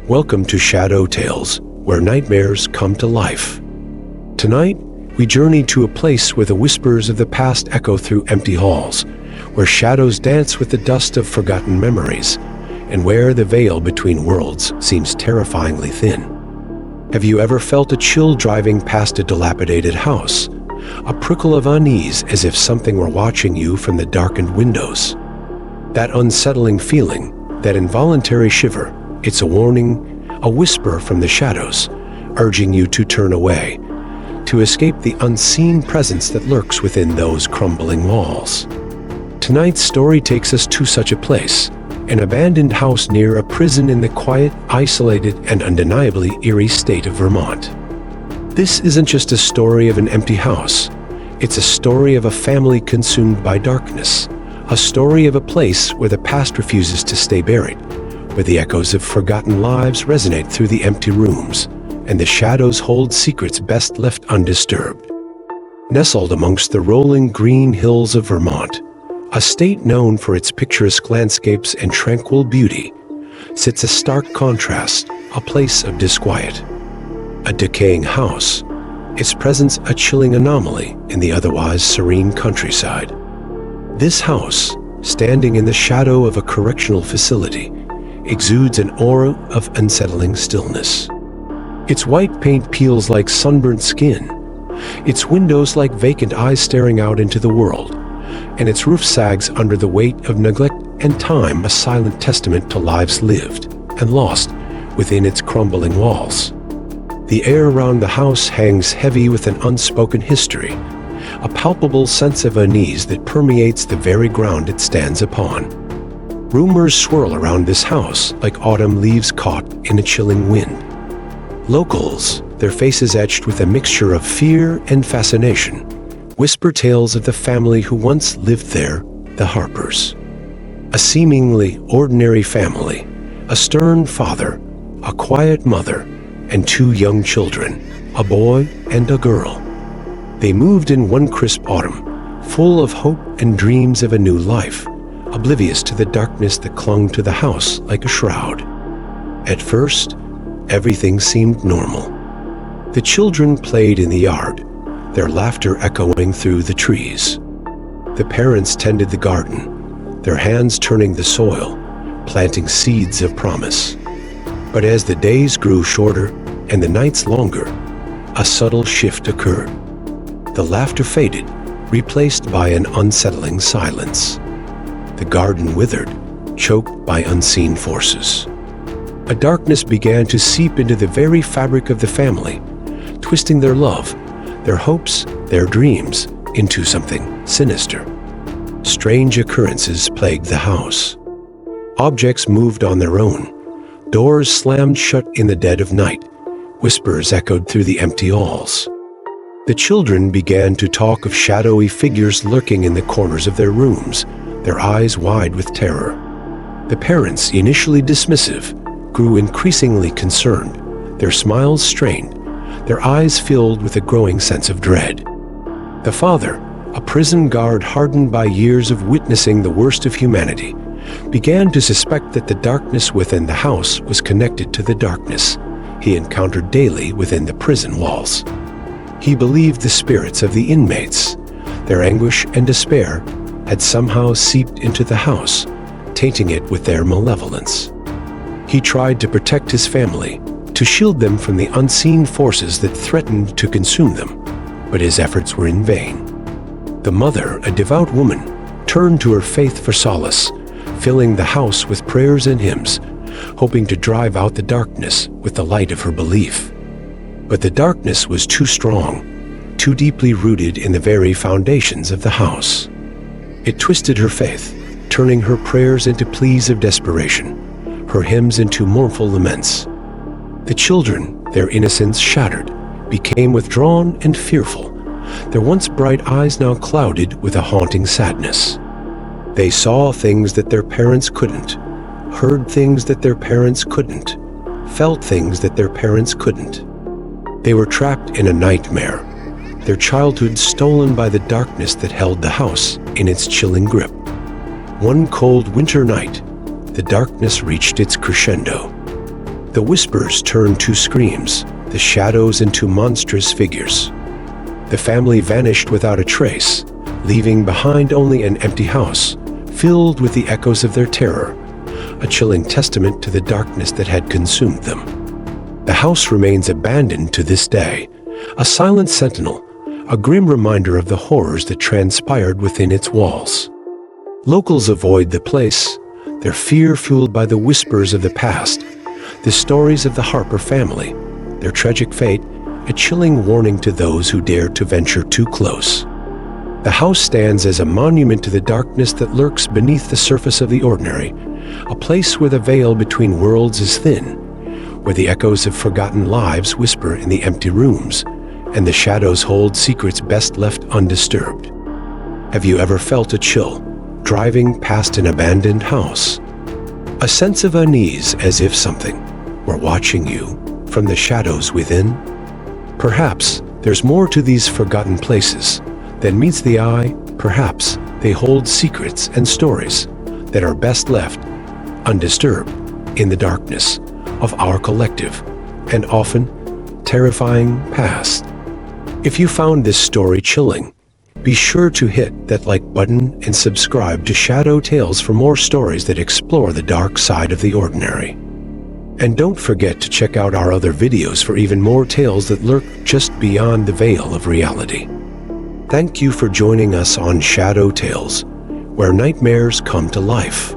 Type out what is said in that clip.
Welcome to Shadow Tales, where nightmares come to life. Tonight, we journey to a place where the whispers of the past echo through empty halls, where shadows dance with the dust of forgotten memories, and where the veil between worlds seems terrifyingly thin. Have you ever felt a chill driving past a dilapidated house? A prickle of unease as if something were watching you from the darkened windows? That unsettling feeling, that involuntary shiver, it's a warning, a whisper from the shadows, urging you to turn away, to escape the unseen presence that lurks within those crumbling walls. Tonight's story takes us to such a place, an abandoned house near a prison in the quiet, isolated, and undeniably eerie state of Vermont. This isn't just a story of an empty house. It's a story of a family consumed by darkness, a story of a place where the past refuses to stay buried, where the echoes of forgotten lives resonate through the empty rooms, and the shadows hold secrets best left undisturbed. Nestled amongst the rolling green hills of Vermont, a state known for its picturesque landscapes and tranquil beauty, sits a stark contrast, a place of disquiet. A decaying house, its presence a chilling anomaly in the otherwise serene countryside. This house, standing in the shadow of a correctional facility, exudes an aura of unsettling stillness. Its white paint peels like sunburnt skin, its windows like vacant eyes staring out into the world, and its roof sags under the weight of neglect and time, a silent testament to lives lived and lost within its crumbling walls. The air around the house hangs heavy with an unspoken history, a palpable sense of unease that permeates the very ground it stands upon. Rumors swirl around this house like autumn leaves caught in a chilling wind. Locals, their faces etched with a mixture of fear and fascination, whisper tales of the family who once lived there, the Harpers. A seemingly ordinary family, a stern father, a quiet mother, and two young children, a boy and a girl. They moved in one crisp autumn, full of hope and dreams of a new life, oblivious to the darkness that clung to the house like a shroud. At first, everything seemed normal. The children played in the yard, their laughter echoing through the trees. The parents tended the garden, their hands turning the soil, planting seeds of promise. But as the days grew shorter and the nights longer, a subtle shift occurred. The laughter faded, replaced by an unsettling silence. The garden withered, choked by unseen forces. A darkness began to seep into the very fabric of the family, twisting their love, their hopes, their dreams into something sinister. Strange occurrences plagued the house. Objects moved on their own. Doors slammed shut in the dead of night. Whispers echoed through the empty halls. The children began to talk of shadowy figures lurking in the corners of their rooms, their eyes wide with terror. The parents, initially dismissive, grew increasingly concerned, their smiles strained, their eyes filled with a growing sense of dread. The father, a prison guard hardened by years of witnessing the worst of humanity, began to suspect that the darkness within the house was connected to the darkness he encountered daily within the prison walls. He believed the spirits of the inmates, their anguish and despair, had somehow seeped into the house, tainting it with their malevolence. He tried to protect his family, to shield them from the unseen forces that threatened to consume them, but his efforts were in vain. The mother, a devout woman, turned to her faith for solace, filling the house with prayers and hymns, hoping to drive out the darkness with the light of her belief. But the darkness was too strong, too deeply rooted in the very foundations of the house. It twisted her faith, turning her prayers into pleas of desperation, her hymns into mournful laments. The children, their innocence shattered, became withdrawn and fearful, their once bright eyes now clouded with a haunting sadness. They saw things that their parents couldn't, heard things that their parents couldn't, felt things that their parents couldn't. They were trapped in a nightmare, their childhood stolen by the darkness that held the house in its chilling grip. One cold winter night, the darkness reached its crescendo. The whispers turn to screams, the shadows into monstrous figures. The family vanished without a trace, leaving behind only an empty house, filled with the echoes of their terror, a chilling testament to the darkness that had consumed them. The house remains abandoned to this day, a silent sentinel, a grim reminder of the horrors that transpired within its walls. Locals avoid the place, their fear fueled by the whispers of the past, the stories of the Harper family, their tragic fate, a chilling warning to those who dare to venture too close. The house stands as a monument to the darkness that lurks beneath the surface of the ordinary, a place where the veil between worlds is thin, where the echoes of forgotten lives whisper in the empty rooms, and the shadows hold secrets best left undisturbed. Have you ever felt a chill driving past an abandoned house? A sense of unease as if something were watching you from the shadows within? Perhaps there's more to these forgotten places than meets the eye. Perhaps they hold secrets and stories that are best left undisturbed in the darkness of our collective and often terrifying past. If you found this story chilling, be sure to hit that like button and subscribe to Shadow Tales for more stories that explore the dark side of the ordinary. And don't forget to check out our other videos for even more tales that lurk just beyond the veil of reality. Thank you for joining us on Shadow Tales, where nightmares come to life.